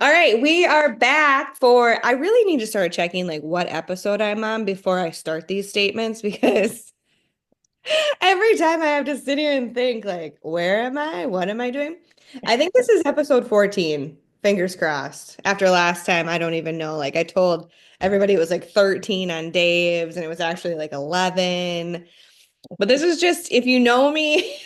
All right, we are back for. I really need to start checking like what episode I'm on before I start these statements because every time I have to sit here and think like, where am I? What am I doing? I think this is episode 14. Fingers crossed. After last time, I don't even know. Like I told everybody it was like 13 on Dave's and it was actually like 11. But this is just if you know me.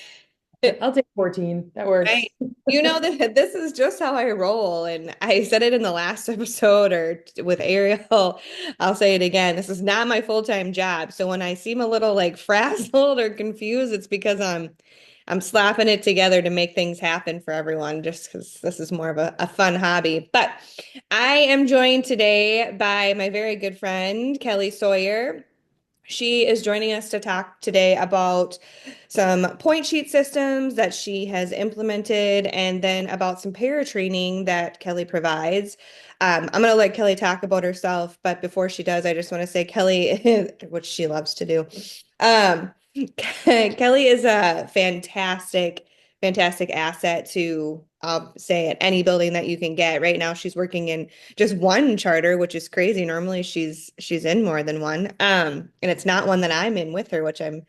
I'll take 14. That Right. works. You know that this is just how I roll. And I said it in the last episode or with Ariel. I'll say it again. This is not my full-time job. So when I seem a little like frazzled or confused, it's because I'm slapping it together to make things happen for everyone, just because this is more of a fun hobby. But I am joined today by my very good friend, Kelly Sawyer. She is joining us to talk today about some point sheet systems that she has implemented and then about some para training that Kelly provides. I'm going to let Kelly talk about herself, but before she does, I just want to say Kelly, which she loves to do. Um, Kelly is a fantastic asset to, I'll say, at any building that you can get. Right now, she's working in just one charter, which is crazy. Normally she's in more than one. And it's not one that I'm in with her, which I'm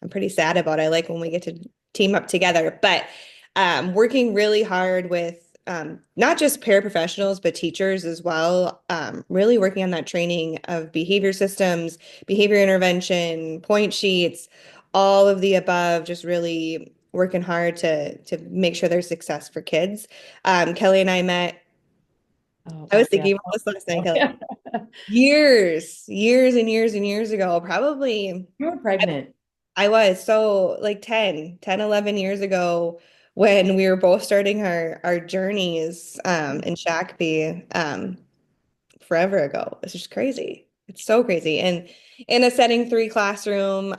pretty sad about. I like when we get to team up together, but working really hard with not just paraprofessionals, but teachers as well. Really working on that training of behavior systems, behavior intervention, point sheets, all of the above, just really working hard to make sure there's success for kids. Kelly and I met Oh, I was yeah. thinking about this last night, Oh, Kelly. yeah. Years and years ago, probably You were I, pregnant. I was so like 11 years ago when we were both starting our journeys in Shakopee forever ago. It's just crazy. It's so crazy. And in a setting three classroom,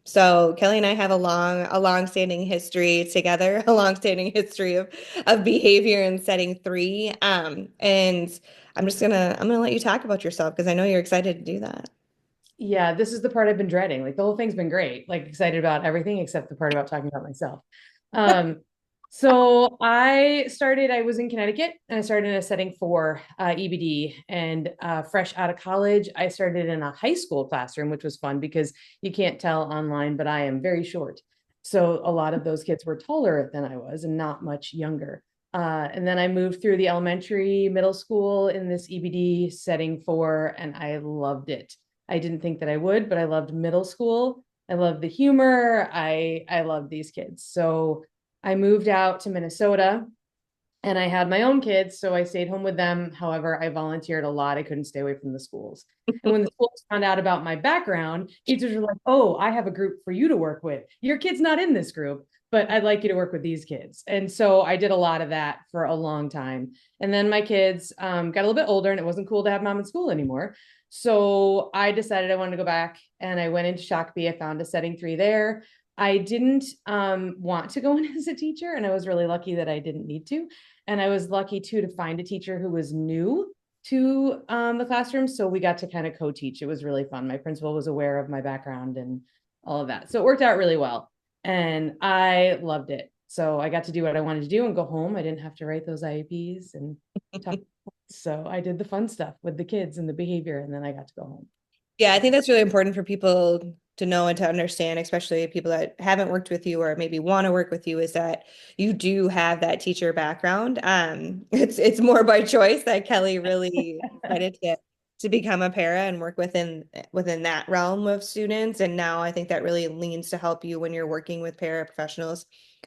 so Kelly and I have a long-standing history together, a long-standing history of behavior in setting three. And I'm gonna let you talk about yourself because I know you're excited to do that. Yeah, this is the part I've been dreading. Like the whole thing's been great. Like excited about everything except the part about talking about myself. Um, I was in Connecticut and I started in a setting for EBD and fresh out of college, I started in a high school classroom, which was fun because you can't tell online, but I am very short. So a lot of those kids were taller than I was and not much younger. And then I moved through the elementary, middle school in this EBD setting for, and I loved it. I didn't think that I would, but I loved middle school. I loved the humor. I loved these kids. So I moved out to Minnesota and I had my own kids, so I stayed home with them. However, I volunteered a lot. I couldn't stay away from the schools. And when the schools found out about my background, teachers were like, "Oh, I have a group for you to work with. Your kid's not in this group, but I'd like you to work with these kids." And so I did a lot of that for a long time. And then my kids got a little bit older, and it wasn't cool to have mom in school anymore. So I decided I wanted to go back, and I went into Shakopee. I found a setting three there. I didn't want to go in as a teacher, and I was really lucky that I didn't need to. And I was lucky too to find a teacher who was new to the classroom. So we got to kind of co-teach. It was really fun. My principal was aware of my background and all of that. So it worked out really well. And I loved it. So I got to do what I wanted to do and go home. I didn't have to write those IEPs and talk. So I did the fun stuff with the kids and the behavior, and then I got to go home. Yeah, I think that's really important for people to know and to understand, especially people that haven't worked with you or maybe want to work with you, is that you do have that teacher background. It's more by choice that Kelly really decided to become a para and work within that realm of students. And now I think that really leans to help you when you're working with paraprofessionals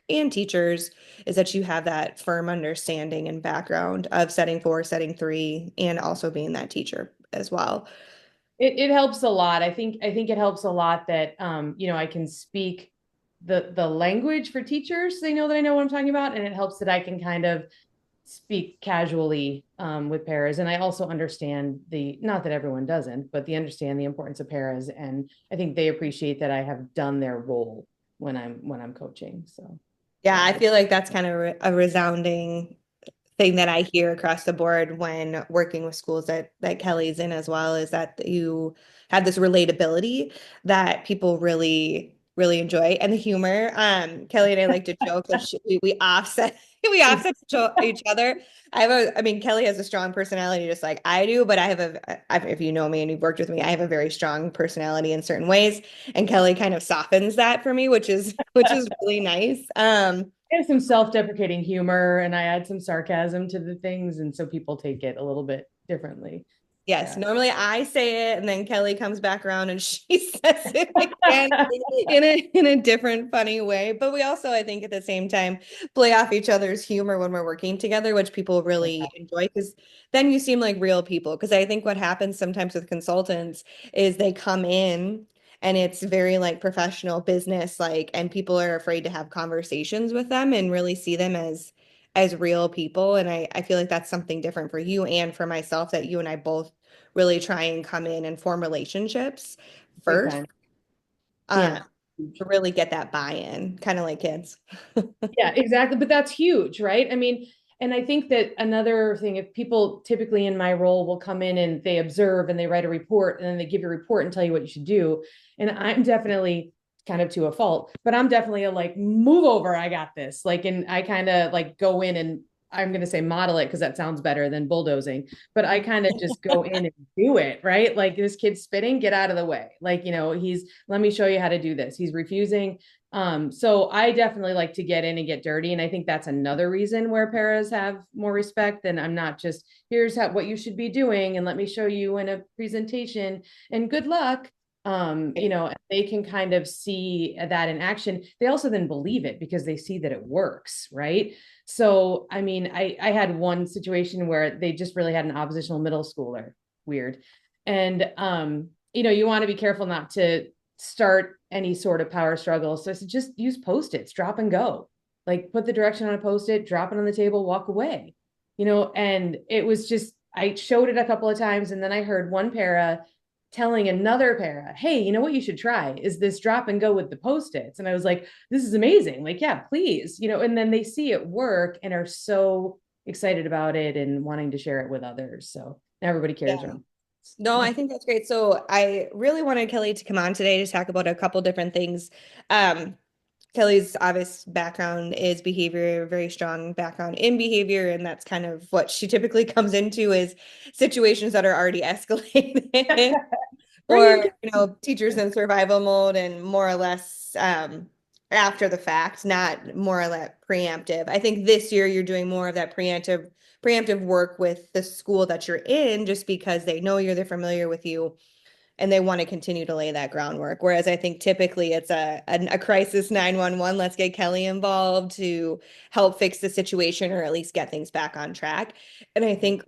and teachers, is that you have that firm understanding and background of setting four, setting three, and also being that teacher as well. It helps a lot. I think it helps a lot that I can speak the language for teachers. They know that I know what I'm talking about, and it helps that I can kind of speak casually with paras. And I also understand the, not that everyone doesn't, but the understand the importance of paras, and I think they appreciate that I have done their role when I'm coaching. So Yeah, yeah. I feel like that's kind of a resounding thing that I hear across the board when working with schools that Kelly's in as well, is that you have this relatability that people really really enjoy. And the humor. Kelly and I like to joke that we offset we offset each other. I mean, Kelly has a strong personality just like I do, but if you know me and you've worked with me, I have a very strong personality in certain ways, and Kelly kind of softens that for me, which is really nice. I have some self-deprecating humor and I add some sarcasm to the things, and so people take it a little bit differently. Yes, Yeah. normally I say it and then Kelly comes back around and she says it again in a different funny way. But we also, I think, at the same time play off each other's humor when we're working together, which people really enjoy because then you seem like real people. Because I think what happens sometimes with consultants is they come in and it's very like professional business like, and people are afraid to have conversations with them and really see them as real people. And I feel like that's something different for you and for myself that you and I both really try and come in and form relationships Big first, time. uh, Yeah. to really get that buy-in, kind of like kids. Yeah, exactly. But that's huge, right? I mean, and I think that another thing, if people typically in my role will come in and they observe and they write a report and then they give you a report and tell you what you should do. And I'm definitely kind of to a fault, but I'm definitely a like, move over, I got this. Like, and I kind of like go in and I'm going to say model it because that sounds better than bulldozing, but I kind of just go in and do it, right? Like this kid's spitting, get out of the way. Like, let me show you how to do this. He's refusing. So I definitely like to get in and get dirty. And I think that's another reason where paras have more respect. And I'm not just, here's what you should be doing and let me show you in a presentation and good luck. They can kind of see that in action. They also then believe it because they see that it works, right? So, I mean, I had one situation where they just really had an oppositional middle schooler, weird. And, you want to be careful not to start any sort of power struggle. So I said, just use Post-its, drop and go. Like put the direction on a Post-it, drop it on the table, walk away. And it was just, I showed it a couple of times and then I heard one para telling another para, hey, you know what you should try is this drop and go with the Post-its. And I was like, this is amazing. Like, yeah, please, and then they see it work and are so excited about it and wanting to share it with others. So now everybody Yeah. cares around. No, I think that's great. So I really wanted Kelly to come on today to talk about a couple different things. Um, Kelly's obvious background is behavior, very strong background in behavior, and that's kind of what she typically comes into is situations that are already escalated. Bring your Or teachers in survival mode and more or less after the fact, not more or less preemptive. I think this year you're doing more of that preemptive work with the school that you're in just because they know you're, they're familiar with you, and they want to continue to lay that groundwork. Whereas I think typically it's a crisis 911, let's get Kelly involved to help fix the situation or at least get things back on track. And I think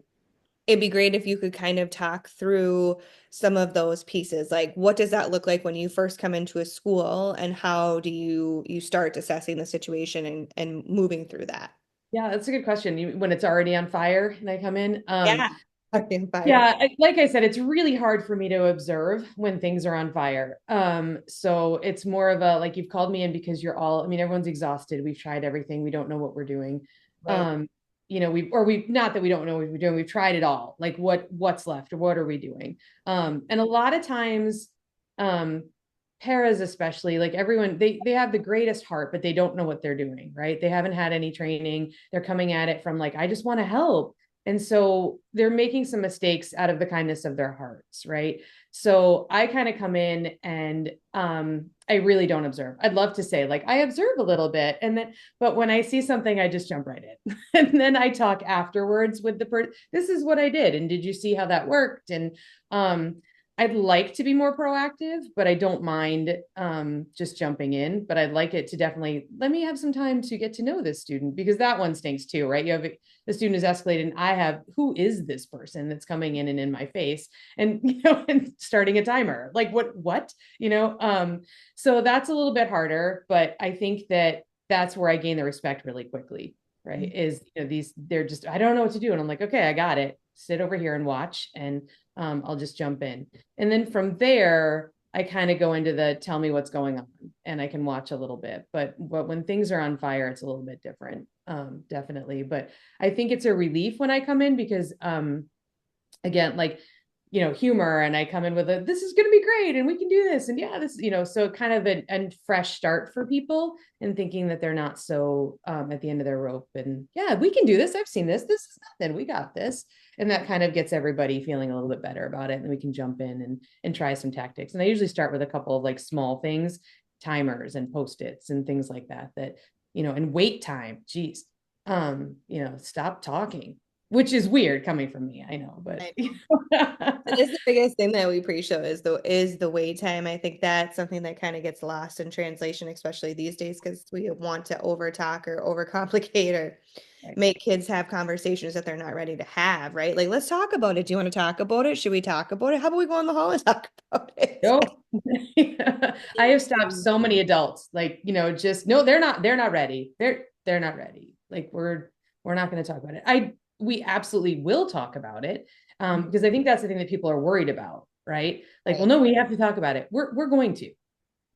it'd be great if you could kind of talk through some of those pieces. Like, what does that look like when you first come into a school, and how do you start assessing the situation and moving through that? Yeah, that's a good question. When it's already on fire and I come in, Yeah, fucking fire. yeah, like I said, it's really hard for me to observe when things are on fire. So it's more of a like you've called me in because I mean, everyone's exhausted. We've tried everything. We don't know what we're doing. Right. We not that we don't know what we're doing. We've tried it all. Like what's left or what are we doing? And a lot of times, um, paras especially, like everyone, they have the greatest heart, but they don't know what they're doing, right? They haven't had any training. They're coming at it from like, I just want to help. And so they're making some mistakes out of the kindness of their hearts, right? So I kind of come in and I really don't observe. I'd love to say like I observe a little bit, and then but when I see something, I just jump right in, and then I talk afterwards with the person. This is what I did, and did you see how that worked? And um, I'd like to be more proactive, but I don't mind just jumping in. But I'd like it to definitely let me have some time to get to know this student because that one stinks too, right? You have the student is escalated, and I have who is this person that's coming in and in my face, and and starting a timer, like what, so that's a little bit harder, but I think that that's where I gain the respect really quickly, right? Is they're just I don't know what to do, and I'm like, okay, I got it. Sit over here and watch, and I'll just jump in. And then from there, I kind of go into the tell me what's going on and I can watch a little bit. But when things are on fire, it's a little bit different, definitely. But I think it's a relief when I come in because, again, like humor, and I come in with this is going to be great and we can do this. And yeah, this, so kind of a fresh start for people and thinking that they're not so at the end of their rope and yeah, we can do this. I've seen this. This is nothing. We got this. And that kind of gets everybody feeling a little bit better about it. And we can jump in and try some tactics. And I usually start with a couple of like small things, timers and post-its and things like that, and wait time. Geez. Stop talking, which is weird coming from me. I know, but I That is the biggest thing that we pre-show is the wait time. I think that's something that kind of gets lost in translation, especially these days, because we want to over talk or overcomplicate or right. make kids have conversations that they're not ready to have, right? Like, let's talk about it. Do you want to talk about it? Should we talk about it? How about we go in the hall and talk about it? Nope. I have stopped so many adults, like, just no, they're not ready. They're not ready. Like we're not going to talk about it. We absolutely will talk about it. Because I think that's the thing that people are worried about, right? Like, well, Right. no, we have to talk about it. We're going to,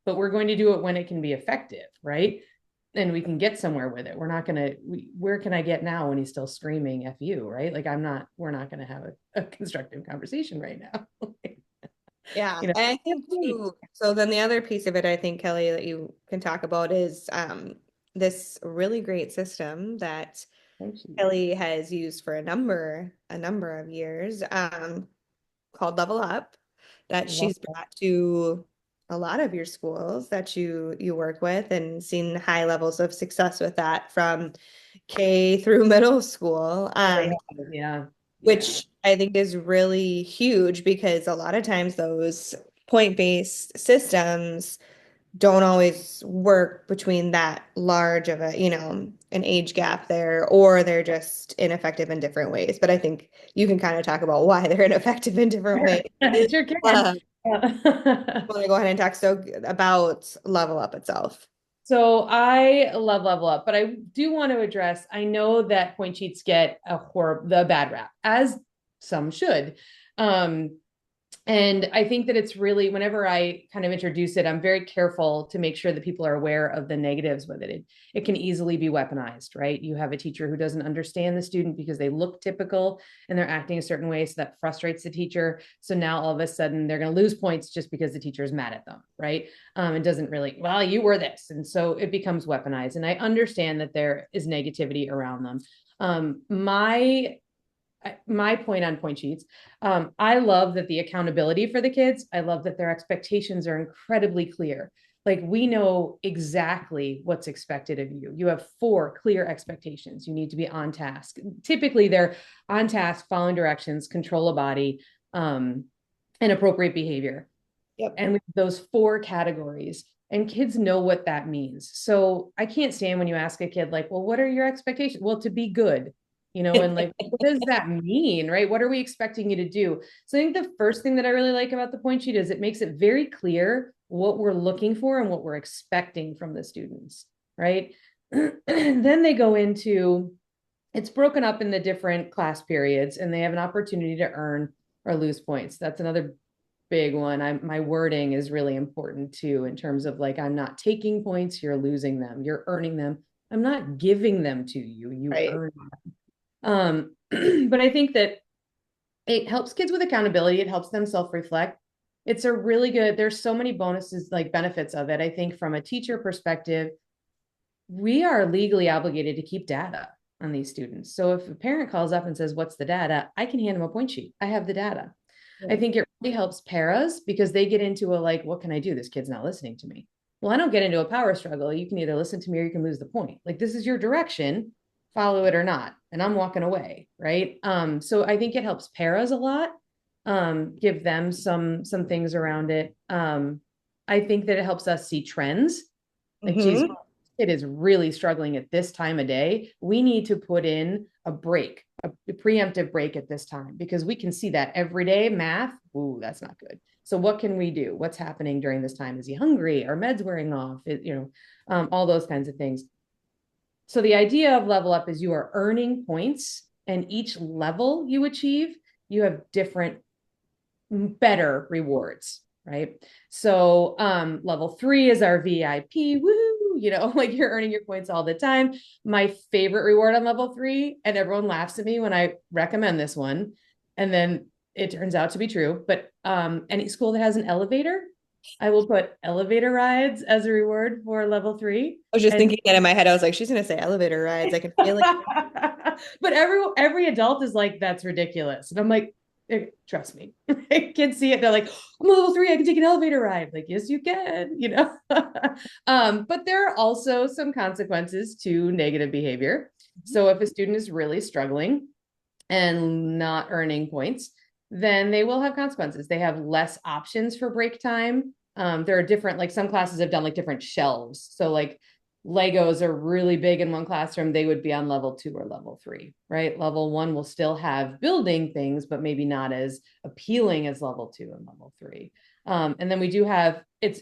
but we're going to do it when it can be effective, right? And we can get somewhere with it. We're not going to, where can I get now when he's still screaming F you, right? Like we're not going to have a constructive conversation right now. Yeah. you know, And I think too, so then the other piece of it, I think, Kelly, that you can talk about is this really great system that Thank you. Kelly has used for a number of years, called Level Up, that Love she's brought to a lot of your schools that you work with and seen high levels of success with that from K through middle school. really have. Yeah. Yeah. Which I think is really huge because a lot of times those point-based systems don't always work between that large of an age gap there, or they're just ineffective in different ways. But I think you can kind of talk about why they're ineffective in different ways. Sure can. Uh, want to go ahead and talk about Level Up itself? So I love Level Up, but I do want to address, I know that point sheets get the bad rap, as some should. Um, and I think that it's really, whenever I kind of introduce it, I'm very careful to make sure that people are aware of the negatives with it. It can easily be weaponized, right? You have a teacher who doesn't understand the student because they look typical and they're acting a certain way. So that frustrates the teacher. So now all of a sudden they're going to lose points just because the teacher is mad at them, right? It doesn't really, well, you were this. And so it becomes weaponized. And I understand that there is negativity around them. My point on point sheets, I love that the accountability for the kids, I love that their expectations are incredibly clear. Like we know exactly what's expected of you. You have 4 clear expectations. You need to be on task. Typically they're on task, following directions, control a body, and appropriate behavior. Yep. And with those 4 categories, and kids know what that means. So I can't stand when you ask a kid like, well, what are your expectations? Well, to be good, and like, what does that mean, right? What are we expecting you to do? So I think the first thing that I really like about the point sheet is it makes it very clear what we're looking for and what we're expecting from the students, right? Then they go into, it's broken up in the different class periods and they have an opportunity to earn or lose points. That's another big one. My wording is really important too, in terms of like, I'm not taking points, you're losing them, you're earning them. I'm not giving them to you, you Right. earn them. But I think that it helps kids with accountability. It helps them self-reflect. It's a really good, there's so many bonuses, like benefits of it. I think from a teacher perspective, we are legally obligated to keep data on these students. So if a parent calls up and says, what's the data? I can hand them a point sheet. I have the data. I think it really helps paras because they get into a like, what can I do? This kid's not listening to me. Well, I don't get into a power struggle. You can either listen to me or you can lose the point. Like this is your direction, follow it or not. And I'm walking away, right? So I think it helps paras a lot. Give them some things around it. I think that it helps us see trends. Like, geez, Mhm. it is really struggling at this time of day. We need to put in a break, a preemptive break at this time, because we can see that every day. Math, ooh, that's not good. So what can we do? What's happening during this time? Is he hungry? Are meds wearing off? All those kinds of things. So the idea of level up is you are earning points, and each level you achieve, you have different better rewards, right? So level 3 is our VIP. Woo, like you're earning your points all the time. My favorite reward on level 3, and everyone laughs at me when I recommend this one. And then It turns out to be true, but any school that has an elevator, I will put elevator rides as a reward for level 3. I was just And thinking that in my head. I was like, she's gonna say elevator rides. I can feel it. but every adult is like, that's ridiculous. And I'm like, trust me. Kids see it, they're like, I'm level 3, I can take an elevator ride. Like, yes, you can, you know. But there are also some consequences to negative behavior. So if a student is really struggling and not earning points, then they will have consequences. They have less options for break time. There are different, like some classes have done like different shelves. So like Legos are really big in one classroom, they would be on level 2 or level 3, right? Level 1 will still have building things, but maybe not as appealing as level 2 and level 3. And then we do have, it's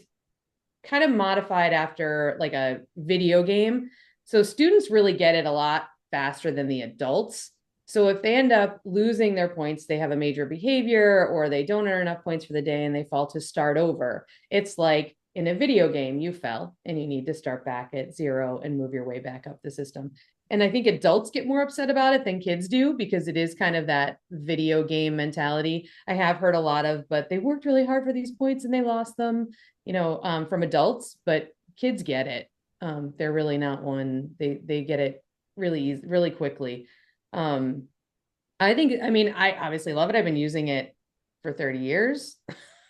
kind of modified after like a video game. So students really get it a lot faster than the adults. So if they end up losing their points, they have a major behavior or they don't earn enough points for the day and they fall to start over. It's like in a video game, you fell and you need to start back at 0 and move your way back up the system. And I think adults get more upset about it than kids do because it is kind of that video game mentality. I have heard a lot of, but they worked really hard for these points and they lost them, from adults, but kids get it. They're really not one. They get it really easy, really quickly. Um, I think, I mean, I obviously love it. I've been using it for 30 years.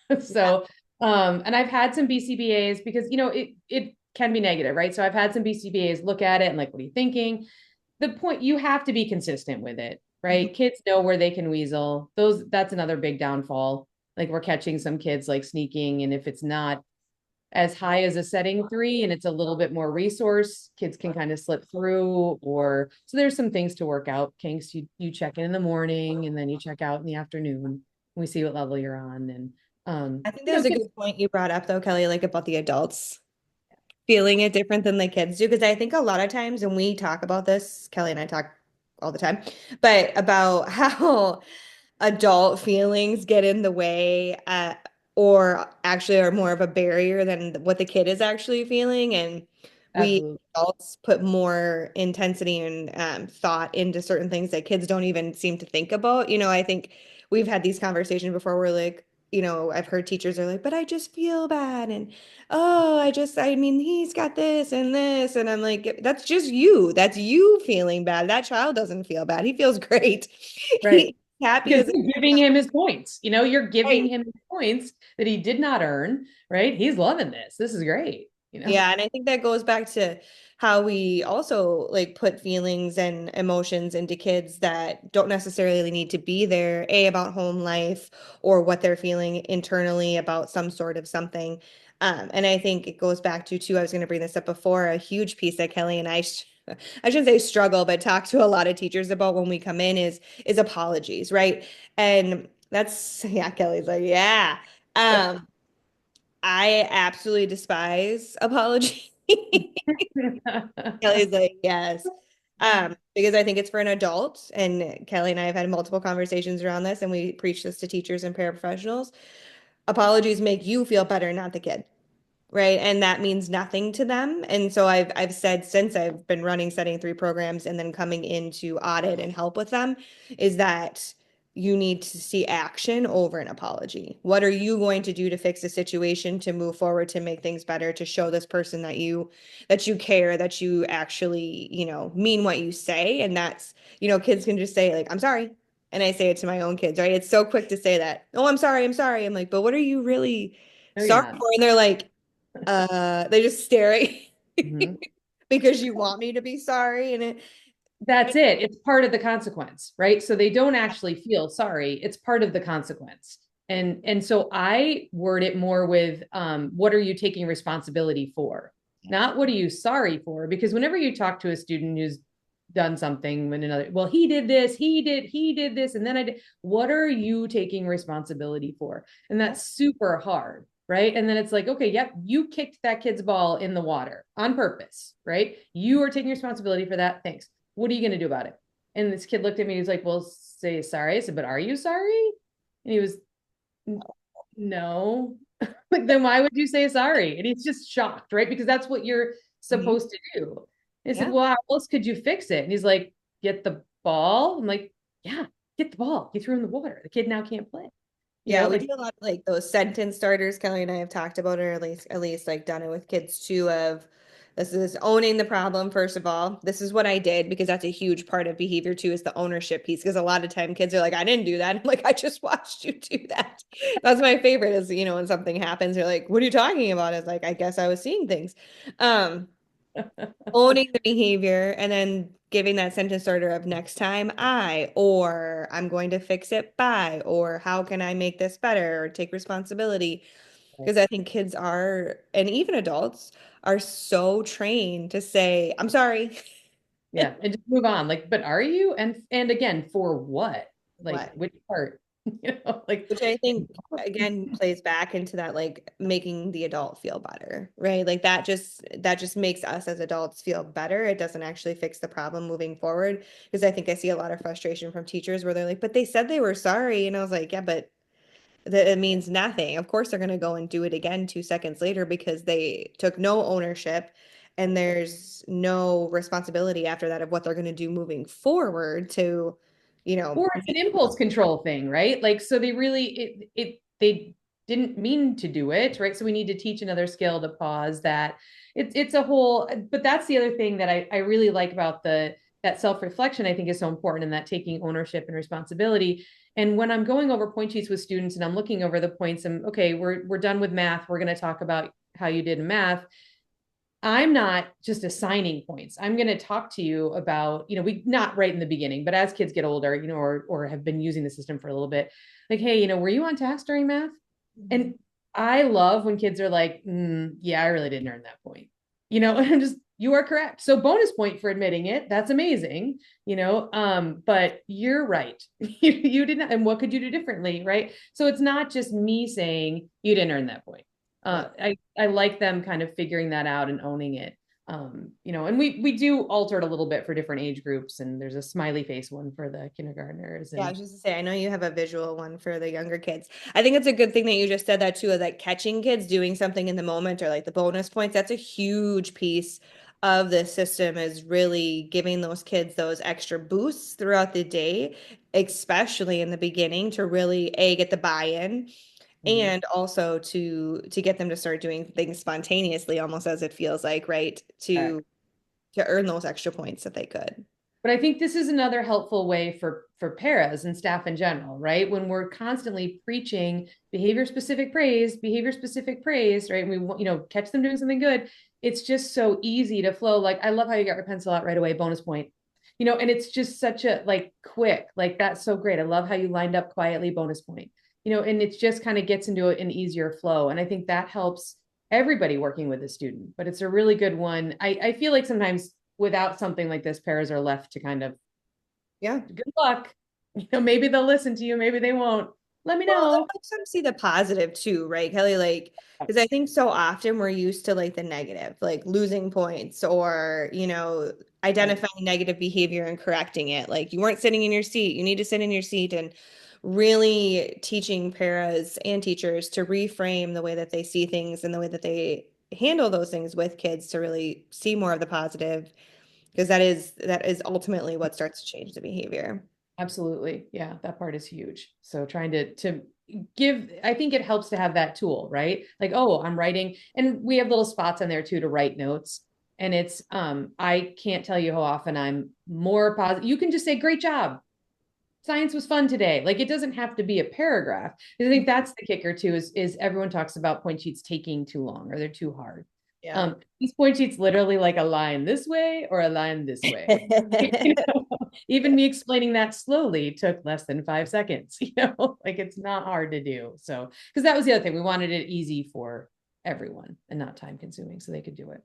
Yeah. So, and I've had some BCBAs because, it can be negative, right? So I've had some BCBAs look at it and like, what are you thinking? The point, you have to be consistent with it, Mhm. right? Kids know where they can weasel. That's another big downfall. Like we're catching some kids like sneaking, and if it's not as high as a setting 3 and it's a little bit more resource, kids can kind of slip through. Or so there's some things to work out. Kinks, you check in the morning and then you check out in the afternoon. We see what level you're on. And I think there's a kids, good point you brought up though, Kelly, like about the adults feeling it different than the kids do. Because I think a lot of times when we talk about this, Kelly and I talk all the time, but about how adult feelings get in the way, or actually are more of a barrier than what the kid is actually feeling. And we absolutely. adults put more intensity and thought into certain things that kids don't even seem to think about. I think we've had these conversations before where like, I've heard teachers are like, but I just feel bad. And oh, I mean, he's got this and this. And I'm like, that's just you. That's you feeling bad. That child doesn't feel bad. He feels great. Right. He's happy Because as you're giving him his points. You're giving right. him his points that he did not earn, right? He's loving this. This is great. Yeah, and I think that goes back to how we also like put feelings and emotions into kids that don't necessarily need to be there, about home life or what they're feeling internally about some sort of something. And I think it goes back to too, I was going to bring this up before, a huge piece that Kelly and I shouldn't say struggle, but talk to a lot of teachers about when we come in is apologies, right? And that's yeah, Kelly's like, yeah. Um, I absolutely despise apology. Kelly's like, yes. Because I think it's for an adult, and Kelly and I have had multiple conversations around this, and we preach this to teachers and paraprofessionals. Apologies make you feel better, not the kid, right? And that means nothing to them. And so I've said since I've been running Setting 3 programs and then coming into audit and help with them, is that you need to see action over an apology. What are you going to do to fix the situation, to move forward, to make things better, to show this person that you care, that you actually, mean what you say? And that's, kids can just say like, I'm sorry. And I say it to my own kids, right? It's so quick to say that. Oh, I'm sorry, I'm sorry. I'm like, but what are you really No, you're sorry not. for? And they're like, they just stare at Mhm. you because you want me to be sorry. That's it. It's part of the consequence, right? So they don't actually feel sorry. It's part of the consequence. And so I word it more with what are you taking responsibility for? Not what are you sorry for? Because whenever you talk to a student who's done something when another, well, he did this, and then I did. What are you taking responsibility for? And that's super hard, right? And then it's like, okay, yep, you kicked that kid's ball in the water on purpose, right? You are taking responsibility for that. Thanks. What are you going to do about it? And this kid looked at me. He was like, well, say sorry. I said, but are you sorry? And he was, no. Like, then why would you say sorry? And he's just shocked, right? Because that's what you're Mhm. supposed to do. And I said, Yeah. well, how else could you fix it? And he's like, get the ball. I'm like, yeah, get the ball, you threw in the water. The kid now can't play. Yeah, we Like do a lot of like those sentence starters. Kelly and I have talked about it, or at least like done it with kids too. Of this is owning the problem, first of all. This is what I did, because that's a huge part of behavior too, is the ownership piece. Because a lot of time kids are like, I didn't do that. I'm like, I just watched you do that. That's my favorite is, when something happens, they're like, what are you talking about? It's like, I guess I was seeing things. Um, owning the behavior and then giving that sentence starter of next time or I'm going to fix it by, or how can I make this better, or take responsibility. Because I think kids are, and even adults are so trained to say, I'm sorry. yeah, and just move on. Like, but are you? And again, for what? Like What? which part? Like Which I think again plays back into that, like making the adult feel better, right? Like that just makes us as adults feel better. It doesn't actually fix the problem moving forward. Because I think I see a lot of frustration from teachers where they're like, but they said they were sorry. And I was like, yeah, but that it means nothing. Of course, they're going to go and do it again 2 seconds later because they took no ownership, and there's no responsibility after that of what they're going to do moving forward to, or it's an impulse control thing, right? Like, so they really they didn't mean to do it, right? So we need to teach another skill to pause that. It's a whole, but that's the other thing that I really like about the that self-reflection, I think is so important, in that taking ownership and responsibility. And when I'm going over point sheets with students and I'm looking over the points, and okay, we're done with math. We're going to talk about how you did in math. I'm not just assigning points. I'm going to talk to you about, we not right in the beginning, but as kids get older, or have been using the system for a little bit, like, hey, were you on task during math? And I love when kids are like, yeah, I really didn't earn that point. And I'm just, you are correct. So bonus point for admitting it. That's amazing. But you're right. You didn't, and what could you do differently? Right. So it's not just me saying you didn't earn that point. Yeah. I like them kind of figuring that out and owning it. And we do alter it a little bit for different age groups, and there's a smiley face one for the kindergartners. Yeah, I And was just to say, I know you have a visual one for the younger kids. I think it's a good thing that you just said that too, of like catching kids doing something in the moment, or like the bonus points. That's a huge piece of the system, is really giving those kids those extra boosts throughout the day, especially in the beginning, to really get the buy-in, Mhm. and also to get them to start doing things spontaneously, almost as it feels like, right, to earn those extra points that they could. But I think this is another helpful way for paras and staff in general, right? When we're constantly preaching behavior specific praise, right? And we want, catch them doing something good. It's just so easy to flow. Like, I love how you got your pencil out right away, bonus point. And it's just such a like quick, like that's so great. I love how you lined up quietly, bonus point. And it just kind of gets into an easier flow. And I think that helps everybody working with a student. But it's a really good one. I feel like sometimes without something like this, pairs are left to kind of Yeah. good luck. Maybe they'll listen to you, maybe they won't. Let me Well, that know. helps them see the positive too, right, Kelly? Like, because I think so often we're used to like the negative, like losing points, or, Right. identifying negative behavior and correcting it. Like, you weren't sitting in your seat, you need to sit in your seat, and really teaching paras and teachers to reframe the way that they see things and the way that they handle those things with kids, to really see more of the positive, because that is ultimately what starts to change the behavior. Absolutely. Yeah, that part is huge. So trying to give, I think it helps to have that tool, right? Like, oh, I'm writing, and we have little spots on there too to write notes. And it's I can't tell you how often I'm more positive. You can just say, great job. Science was fun today. Like, it doesn't have to be a paragraph. I think that's the kicker too, is everyone talks about point sheets taking too long or they're too hard. Yeah. These point sheets literally like a line this way or a line this way. You know, even me explaining that slowly took less than 5 seconds, like it's not hard to do. So, because that was the other thing, we wanted it easy for everyone and not time consuming so they could do it.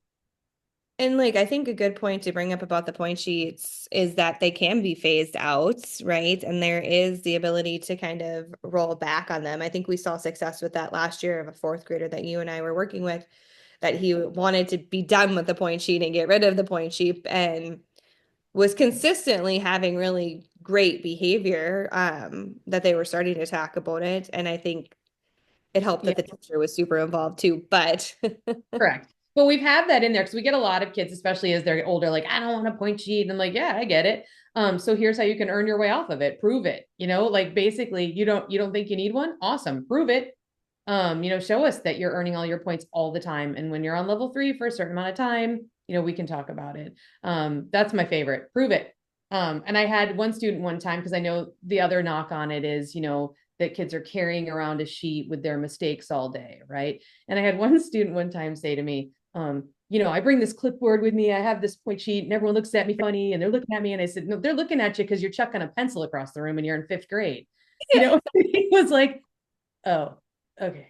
And like, I think a good point to bring up about the point sheets is that they can be phased out, right? And there is the ability to kind of roll back on them. I think we saw success with that last year of a fourth grader that you and I were working with, that he wanted to be done with the point sheet and get rid of the point sheet, and was consistently having really great behavior, that they were starting to talk about it. And I think it helped Yeah, that the teacher was super involved too. But correct. But we've had that in there because we get a lot of kids, especially as they're older, like, I don't want a point sheet. And I'm like, yeah, I get it. So here's how you can earn your way off of it. Prove it. Like basically you don't think you need one? Awesome. Prove it. Show us that you're earning all your points all the time. And when you're on level 3 for a certain amount of time, we can talk about it. That's my favorite. Prove it. And I had one student one time, because I know the other knock on it is, that kids are carrying around a sheet with their mistakes all day, right? And I had one student one time say to me, I bring this clipboard with me. I have this point sheet and everyone looks at me funny and they're looking at me. And I said, no, they're looking at you because you're chucking a pencil across the room and you're in 5th grade. He was like, oh, okay.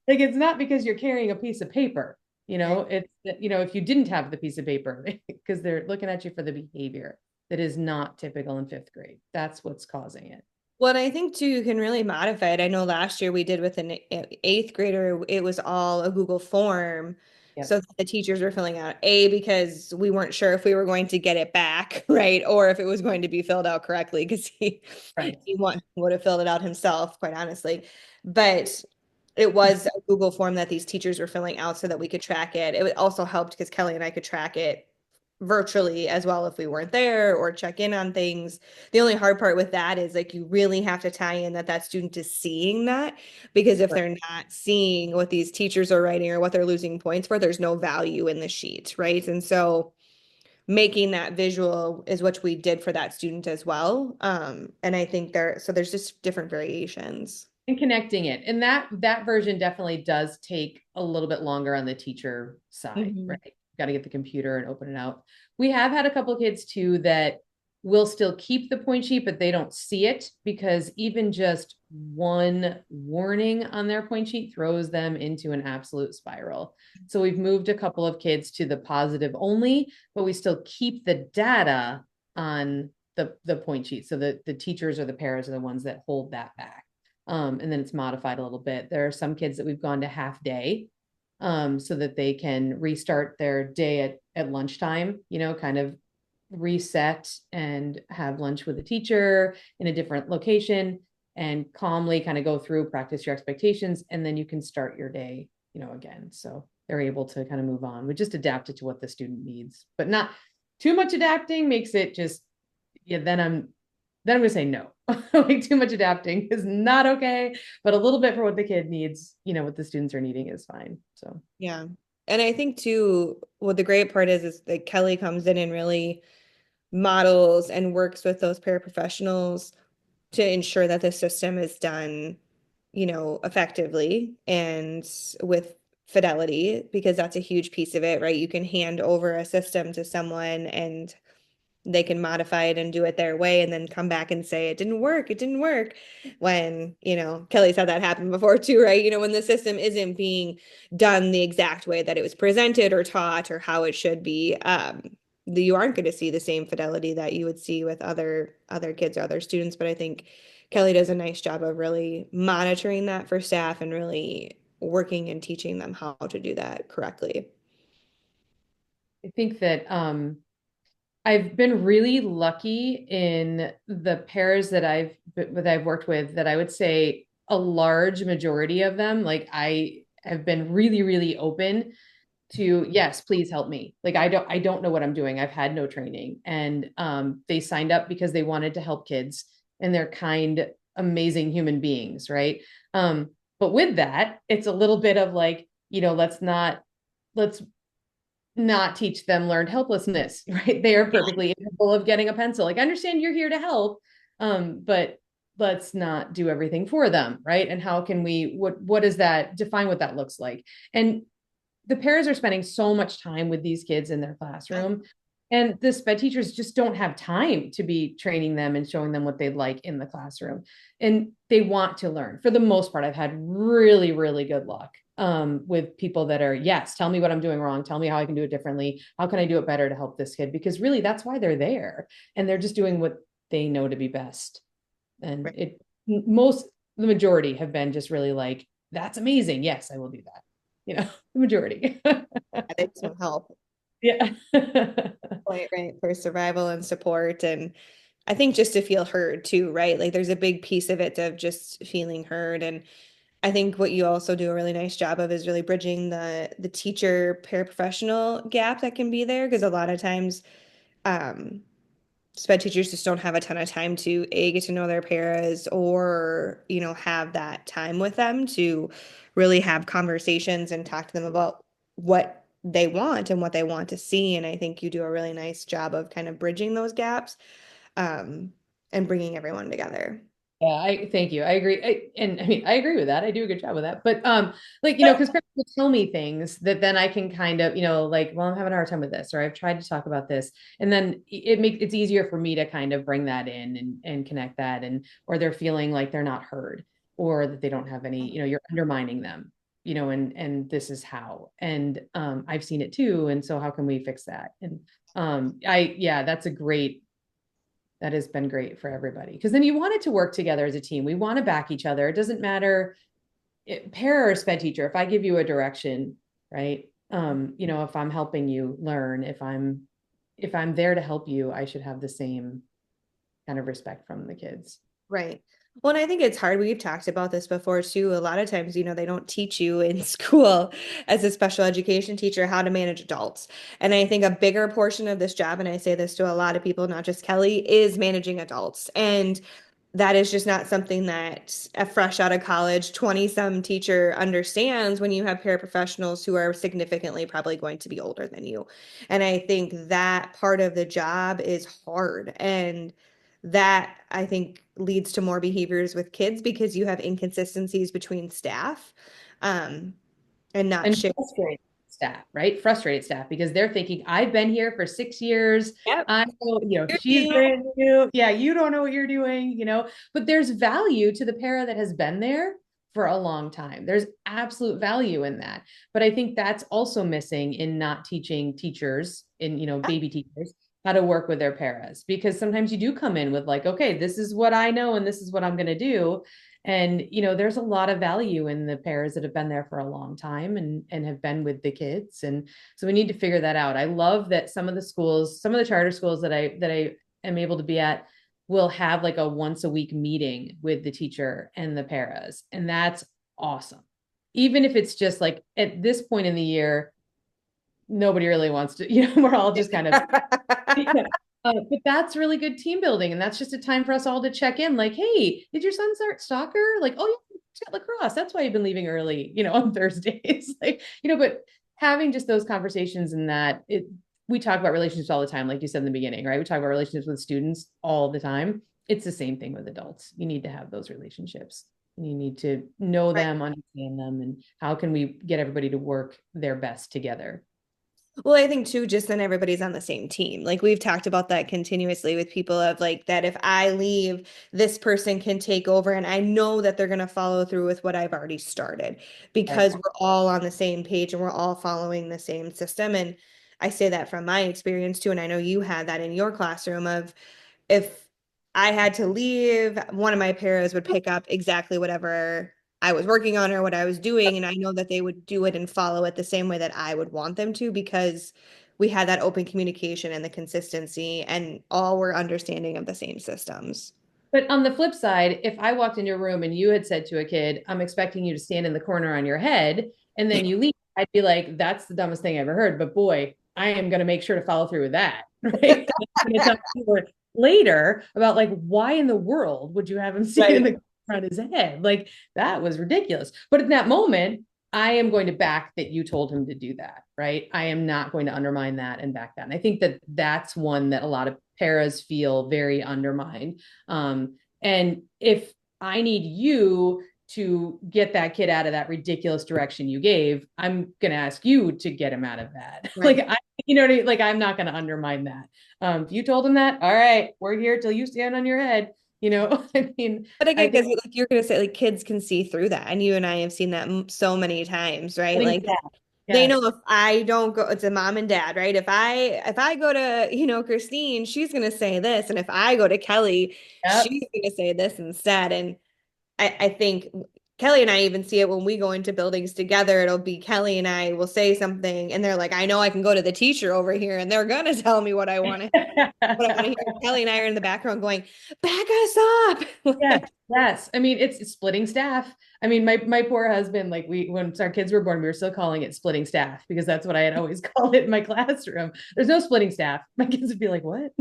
Like it's not because you're carrying a piece of paper, it's, if you didn't have the piece of paper, because they're looking at you for the behavior that is not typical in 5th grade. That's what's causing it. Well, I think too, you can really modify it. I know last year we did with an eighth grader, it was all a Google form. Yep. So the teachers were filling out because we weren't sure if we were going to get it back, right? Or if it was going to be filled out correctly because Right. he would have filled it out himself, quite honestly. But it was a Google form that these teachers were filling out so that we could track it. It also helped because Kelly and I could track it virtually as well if we weren't there or check in on things. The only hard part with that is like you really have to tie in that that student is seeing that, because if Right. they're not seeing what these teachers are writing or what they're losing points for, there's no value in the sheet, right? And so making that visual is what we did for that student as well. And I think there's just different variations. And connecting it, and that version definitely does take a little bit longer on the teacher side, Mhm. right? Got to get the computer and open it out. We have had a couple of kids too that will still keep the point sheet, but they don't see it because even just one warning on their point sheet throws them into an absolute spiral. So we've moved a couple of kids to the positive only, but we still keep the data on the point sheet, so that the teachers or the paras are the ones that hold that back. And then it's modified a little bit. There are some kids that we've gone to half day, so that they can restart their day at lunchtime, kind of reset and have lunch with a teacher in a different location and calmly kind of go through, practice your expectations, and then you can start your day, again. So they're able to kind of move on. We just adapt it to what the student needs, but not too much adapting makes it just, yeah, then I'm gonna say no. Like too much adapting is not okay, but a little bit for what the kid needs, what the students are needing is fine. So Yeah. And I think too, what the great part is that Kelly comes in and really models and works with those paraprofessionals to ensure that the system is done, effectively and with fidelity, because that's a huge piece of it, right? You can hand over a system to someone and they can modify it and do it their way and then come back and say it didn't work, it didn't work. When, Kelly's had that happen before too, right? When the system isn't being done the exact way that it was presented or taught or how it should be, you aren't going to see the same fidelity that you would see with other kids or other students. But I think Kelly does a nice job of really monitoring that for staff and really working and teaching them how to do that correctly. I think that I've been really lucky in the pairs that I've worked with, that I would say a large majority of them, like I have been really, really open to, yes, please help me. Like I don't know what I'm doing. I've had no training. And they signed up because they wanted to help kids, and they're kind, amazing human beings, right? But with that, it's a little bit of like, let's not teach them learned helplessness, right? They are perfectly capable of getting a pencil. Like, I understand you're here to help, but let's not do everything for them, right? And how can we, what does that define, what that looks like? And the parents are spending so much time with these kids in their classroom, and the sped teachers just don't have time to be training them and showing them what they'd like in the classroom. And they want to learn. For the most part, I've had really, really good luck with people that are, yes, tell me what I'm doing wrong. Tell me how I can do it differently. How can I do it better to help this kid? Because really, that's why they're there. And they're just doing what they know to be best. And Right. the majority have been just really like, that's amazing. Yes, I will do that. The majority. They just want help. Yeah. Right, for survival and support. And I think just to feel heard too, right? Like there's a big piece of it of just feeling heard. And I think what you also do a really nice job of is really bridging the teacher paraprofessional gap that can be there, because a lot of times um sped teachers just don't have a ton of time to get to know their paras, or have that time with them to really have conversations and talk to them about what they want and what they want to see. And I think you do a really nice job of kind of bridging those gaps, um, and bringing everyone together. Yeah, I thank you. I agree. And I mean, I agree with that. I do a good job with that. But like, because parents will tell me things that then I can kind of, like, well, I'm having a hard time with this, or I've tried to talk about this. And then it's easier for me to kind of bring that in and connect that, and or they're feeling like they're not heard, or that they don't have any, you're undermining them, and this is how. And I've seen it too. And so how can we fix that? And yeah, that has been great for everybody, because then you want it to work together as a team. We want to back each other. It doesn't matter para or sped teacher. If I give you a direction, right? If I'm helping you learn, if I'm there to help you, I should have the same kind of respect from the kids. Right. Well, and I think it's hard. We've talked about this before too. A lot of times, they don't teach you in school as a special education teacher how to manage adults. And I think a bigger portion of this job, and I say this to a lot of people, not just Kelly, is managing adults. And that is just not something that a fresh out of college 20 some teacher understands when you have paraprofessionals who are significantly probably going to be older than you. And I think that part of the job is hard. And that I think leads to more behaviors with kids because you have inconsistencies between staff, and not And share. frustrated staff, right? Frustrated staff, because they're thinking, I've been here for 6 years. Yep. I know, You're she's new. brand new. Yeah, you don't know what you're doing, but there's value to the para that has been there for a long time. There's absolute value in that. But I think that's also missing in not teaching teachers, in, baby teachers, how to work with their paras, because sometimes you do come in with like, okay, this is what I know and this is what I'm going to do. And there's a lot of value in the paras that have been there for a long time and have been with the kids. And so we need to figure that out. I love that some of the charter schools that I am able to be at will have like a once a week meeting with the teacher and the paras. And that's awesome. Even if it's just like at this point in the year, nobody really wants to, we're all just kind of but that's really good team building. And that's just a time for us all to check in like, hey, did your son start soccer? Like, oh, yeah, he's got lacrosse. That's why you've been leaving early, on Thursdays. Like, but having just those conversations, and that we talk about relationships all the time, like you said in the beginning, right? We talk about relationships with students all the time. It's the same thing with adults. You need to have those relationships. You need to know Right. them, understand them, and how can we get everybody to work their best together. Well, I think too, just then everybody's on the same team. Like we've talked about that continuously with people of like that if I leave, this person can take over and I know that they're going to follow through with what I've already started Right. because we're all on the same page and we're all following the same system. And I say that from my experience too. And I know you had that in your classroom of if I had to leave, one of my paras would pick up exactly whatever I was working on or what I was doing. And I know that they would do it and follow it the same way that I would want them to because we had that open communication and the consistency and all were understanding of the same systems. But on the flip side, if I walked into a room and you had said to a kid, I'm expecting you to stand in the corner on your head, and then you leave, I'd be like, that's the dumbest thing I ever heard. But boy, I am going to make sure to follow through with that. Right. I'm going to talk to you later about like, why in the world would you have him stand in Right. the corner on his head? Like, that was ridiculous. But in that moment, I am going to back that you told him to do that, right? I am not going to undermine that and back that. And I think that that's one that a lot of paras feel very undermined. And if I need you to get that kid out of that ridiculous direction you gave, I'm going to ask you to get him out of that. Right. You know what I mean? Like, I'm not going to undermine that. If you told him that, all right, we're here till you stand on your head. I mean, But I again, think because like you're gonna say like kids can see through that, and you and I have seen that so many times, right? getting Like that. they know Yes. if I don't go, it's a mom and dad, right? If I go to, Christine, she's gonna say this, and if I go to Kelly, Yep. she's gonna say this instead. And I think Kelly and I even see it when we go into buildings together. It'll be Kelly and I will say something, and they're like, I know I can go to the teacher over here, and they're gonna tell me what I want to hear. Kelly and I are in the background going, back us Yes, up. yes. I mean, it's splitting staff. I mean, my poor husband, like when our kids were born, we were still calling it splitting staff because that's what I had always called it in my classroom. There's no splitting staff. My kids would be like, "What?"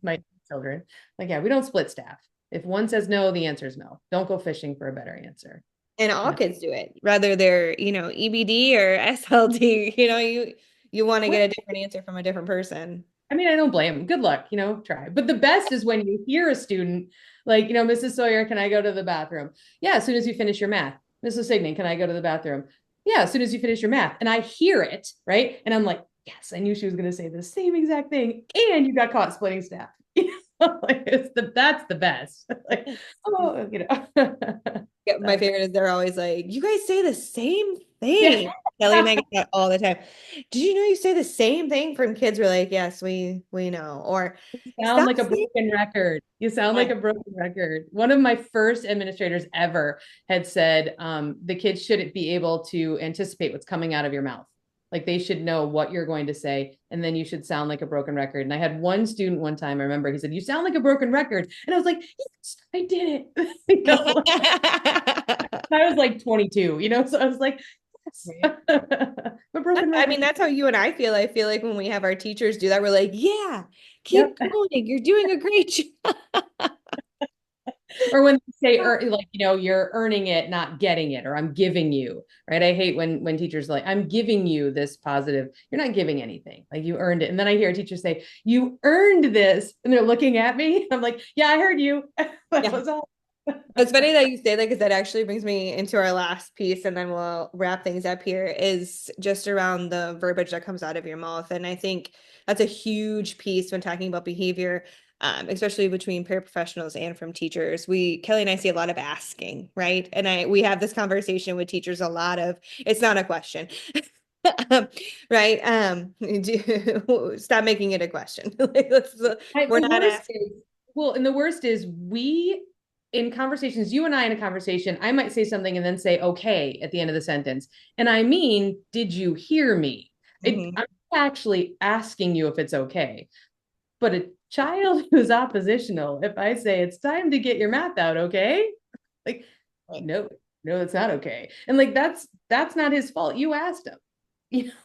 My children, like, yeah, we don't split staff. If one says no, the answer is no. Don't go fishing for a better answer. And all No. kids do it, whether they're, EBD or SLD, you want to Well, get a different answer from a different person. I mean, I don't blame them. Good luck, try. But the best is when you hear a student like, Mrs. Sawyer, can I go to the bathroom? Yeah, as soon as you finish your math. Mrs. Signy, can I go to the bathroom? Yeah, as soon as you finish your math. And I hear it, right? And I'm like, yes, I knew she was going to say the same exact thing. And you got caught splitting staff. That's the best. Like, oh, Yeah, my favorite is they're always like, you guys say the same yeah. thing. Kelly and I get that all the time. Did you know you say the same thing from kids? We're like, yes, we know. Or Sound stop like a saying broken record. You sound like that. a broken record. One of my first administrators ever had said the kids shouldn't be able to anticipate what's coming out of your mouth. Like they should know what you're going to say, and then you should sound like a broken record. And I had one student one time, I remember he said, "You sound like a broken record." And I was like, "Yes, I did it." I was like 22, so I was like, "Yes." A broken I record. mean, that's how you and I feel. I feel like when we have our teachers do that, we're like, yeah, keep Yep. going. You're doing a great job. Or when they say like you're earning it not getting it, or I'm giving you, right? I hate when teachers are like, I'm giving you this positive. You're not giving anything, like you earned it. And then I hear a teacher say, you earned this, and they're looking at me. I'm like, yeah, I heard you. That Yeah. was all. It's funny that you say that because that actually brings me into our last piece, and then we'll wrap things up here, is just around the verbiage that comes out of your mouth. And I think that's a huge piece when talking about behavior, especially between paraprofessionals and from teachers. Kelly and I see a lot of asking, right? And we have this conversation with teachers a lot of, it's not a question. Right? Stop making it a question. Like, we're The not worst asking. is, well, and the worst is we, in conversations, you and I in a conversation, I might say something and then say, okay, at the end of the sentence. And I mean, did you hear me? Mhm. I'm actually asking you if it's okay. But a child who's oppositional, if I say it's time to get your math out, okay? Like, Right. no, no, it's not okay. And like that's not his fault. You asked him.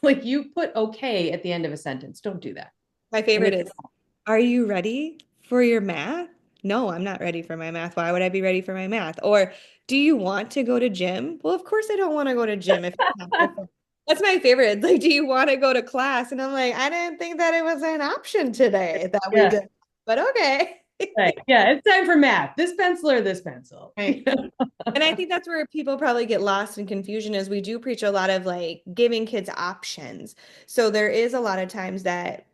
Like you put okay at the end of a sentence. Don't do that. My And favorite it's is, are you ready for your math? No, I'm not ready for my math. Why would I be ready for my math? Or do you want to go to gym? Well, of course I don't want to go to gym if it's not good for. That's my favorite. Like, do you want to go to class? And I'm like, I didn't think that it was an option today that we yeah, did. But okay. right. Yeah, it's time for math. This pencil or this pencil. Right. And I think that's where people probably get lost in confusion is we do preach a lot of like giving kids options. So there is a lot of times that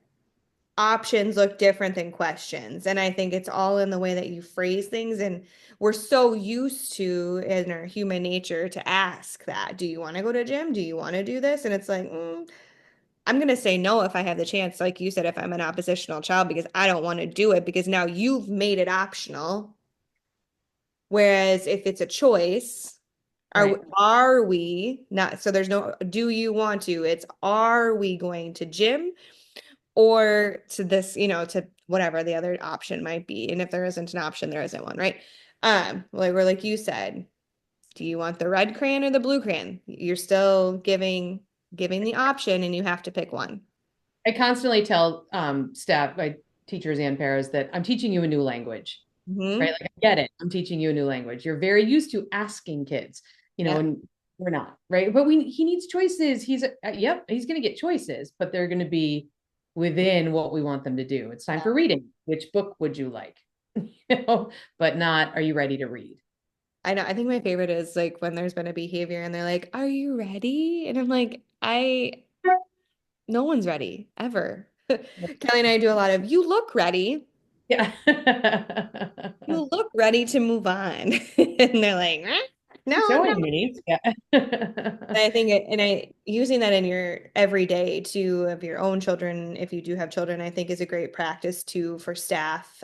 options look different than questions. And I think it's all in the way that you phrase things. And we're so used to in our human nature to ask that, do you want to go to gym? Do you want to do this? And it's like, I'm going to say no if I have the chance, like you said, if I'm an oppositional child, because I don't want to do it because now you've made it optional. Whereas if it's a choice, Right. are we not? So there's no, do you want to? It's, are we going to gym? Or to this, to whatever the other option might be. And if there isn't an option, there isn't one, right? Like you said, do you want the red crayon or the blue crayon? You're still giving the option and you have to pick one. I constantly tell staff, my teachers and paras, that I'm teaching you a new language. Right? Hmm. Like I get it. I'm teaching you a new language. You're very used to asking kids, Yeah. and we're not, right? But he needs choices. Yep, he's going to get choices, but they're going to be within what we want them to do. It's time for reading. Which book would you like? But not, are you ready to read? I know. I think my favorite is like when there's been a behavior and they're like, "Are you ready?" And I'm like, no one's ready ever. Kelly and I do a lot of, you look ready. Yeah. You look ready to move on. And they're like, no, I'm not. Showing me. Yeah. I think using that in your everyday too of your own children, if you do have children, I think is a great practice too for staff.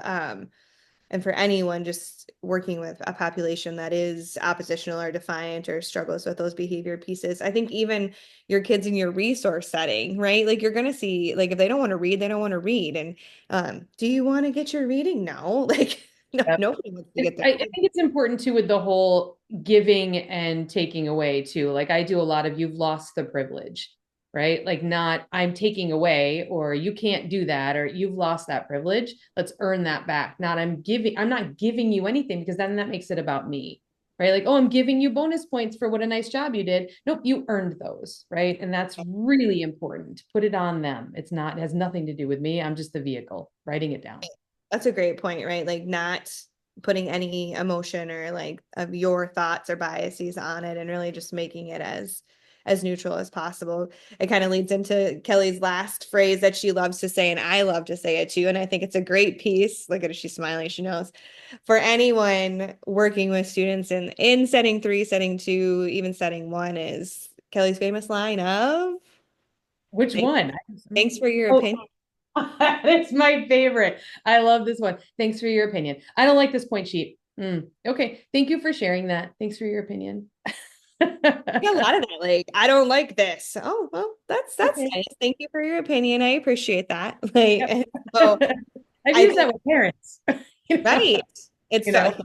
and for anyone just working with a population that is oppositional or defiant or struggles with those behavior pieces. I think even your kids in your resource setting, right? Like you're going to see, like if they don't want to read, they don't want to read. And do you want to get your reading? No, like no, Yep. nobody wants to get their I think it's important too with the whole giving and taking away too. Like I do a lot of you've lost the privilege, right? Like not I'm taking away or you can't do that or you've lost that privilege. Let's earn that back. Not I'm not giving you anything because then that makes it about me, right? Like, oh, I'm giving you bonus points for what a nice job you did. Nope, you earned those, right? And that's really important. Put it on them. It has nothing to do with me. I'm just the vehicle, writing it down. That's a great point, right? Like not putting any emotion or like of your thoughts or biases on it and really just making it as neutral as possible. It kind of leads into Kelly's last phrase that she loves to say, and I love to say it too. And I think it's a great piece. Look at her, she's smiling, she knows. For anyone working with students in setting 3, setting 2, even setting 1 is Kelly's famous line of Which thanks, one? thanks for your Oh, opinion. that's my favorite. I love this one. Thanks for your opinion. I don't like this point sheet. Okay. Thank you for sharing that. Thanks for your opinion. Yeah, a lot of that. Like, I don't like this. Oh, well, that's Okay. nice. Thank you for your opinion. I appreciate that. Like, Yep. and so I've I used think that with parents. you know, right. It's you so know.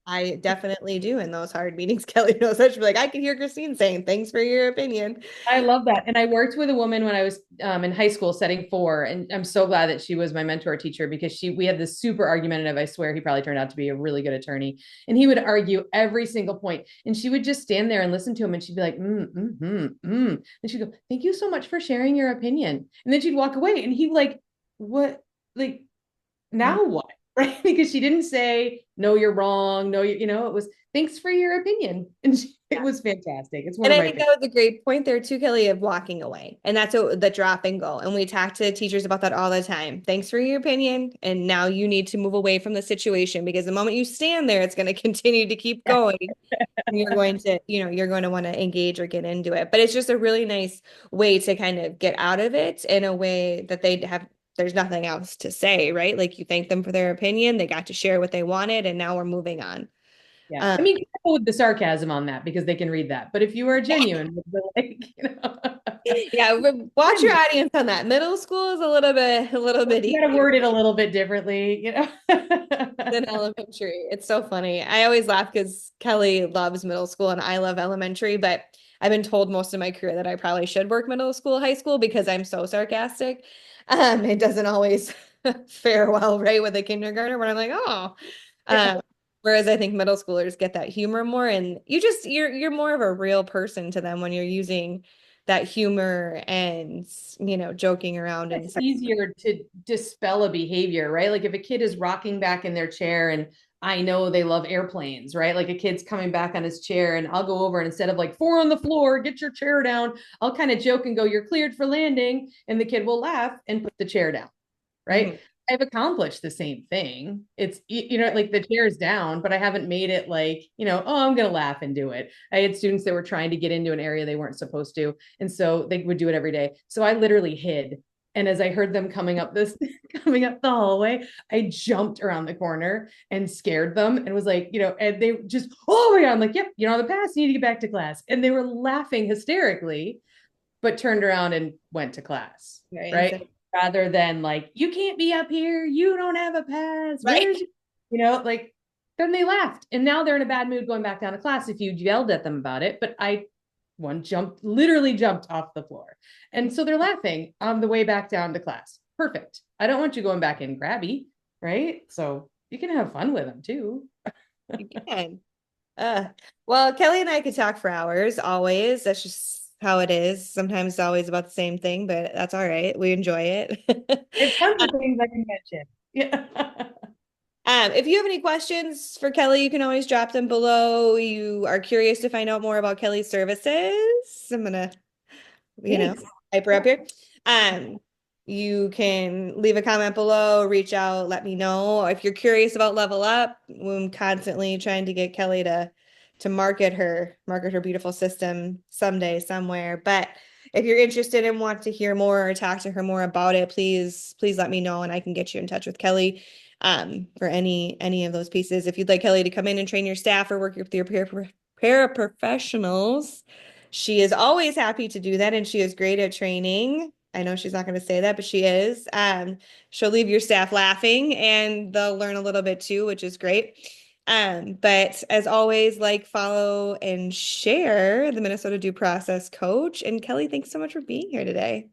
I definitely do in those hard meetings. Kelly knows that she'll be like, I can hear Christine saying, thanks for your opinion. I love that. And I worked with a woman when I was in high school setting 4. And I'm so glad that she was my mentor teacher because we had this super argumentative, I swear he probably turned out to be a really good attorney. And he would argue every single point. And she would just stand there and listen to him. And she'd be like, And she'd go, thank you so much for sharing your opinion. And then she'd walk away and he'd like, what? Like, Mhm. now what? Right? Because she didn't say, no, you're wrong. No, it was thanks for your opinion. And it was fantastic. It's one And of I my think favorites. that was a great point there too, Kelly, of walking away. And that's the drop and go. And we talk to teachers about that all the time. Thanks for your opinion. And now you need to move away from the situation because the moment you stand there, it's going to continue to keep going. And you're going to, you're going to want to engage or get into it. But it's just a really nice way to kind of get out of it in a way that there's nothing else to say, right? Like you thank them for their opinion, they got to share what they wanted, and now we're moving on. Yeah. Um, I mean, careful with the sarcasm on that because they can read that. But if you are genuine, like, yeah, but watch your audience on that. Middle school is a little bit you got to easier word it a little bit differently. than elementary. It's so funny. I always laugh because Kelly loves middle school and I love elementary, but I've been told most of my career that I probably should work middle school, high school because I'm so sarcastic. It doesn't always fare well, right, with a kindergartner when I'm like, oh. Yeah. Um, whereas I think middle schoolers get that humor more, and you're more of a real person to them when you're using that humor and joking around and It's easier to dispel a behavior, right? Like if a kid is rocking back in their chair and I know they love airplanes, right? Like a kid's coming back on his chair and I'll go over and instead of like 4 on the floor, get your chair down, I'll kind of joke and go, you're cleared for landing. And the kid will laugh and put the chair down, right? Mhm. I've accomplished the same thing. It's, like the chair's down, but I haven't made it like, oh, I'm going to laugh and do it. I had students that were trying to get into an area they weren't supposed to. And so they would do it every day. So I literally hid. And as I heard them coming up the hallway, I jumped around the corner and scared them and was like, and they just, oh my God, I'm like, yep, you're on the pass, you need to get back to class. And they were laughing hysterically, but turned around and went to class. Right. Right. Rather than like, you can't be up here. You don't have a pass. Right. Where's, like, then they laughed. And now they're in a bad mood going back down to class if you yelled at them about it. But one literally jumped off the floor. And so they're laughing on the way back down to class. Perfect. I don't want you going back in grabby. Right. So you can have fun with them too. You can. Uh, well, Kelly and I could talk for hours, always. That's just how it is. Sometimes it's always about the same thing, but that's all right. We enjoy it. There's tons of things I can mention. Yeah. If you have any questions for Kelly, you can always drop them below. You are curious to find out more about Kelly's services. I'm gonna, you know, Thanks. hype her up here. Um, you can leave a comment below, reach out, let me know. If you're curious about Level Up, I'm constantly trying to get Kelly to market her beautiful system someday, somewhere. But if you're interested and want to hear more or talk to her more about it, please let me know and I can get you in touch with Kelly for any of those pieces. If you'd like Kelly to come in and train your staff or work with your paraprofessionals, she is always happy to do that, and she is great at training. I know she's not going to say that, but she is. She'll leave your staff laughing and they'll learn a little bit too, which is great. But as always, like, follow, and share the Minnesota Due Process Coach. And Kelly, thanks so much for being here today.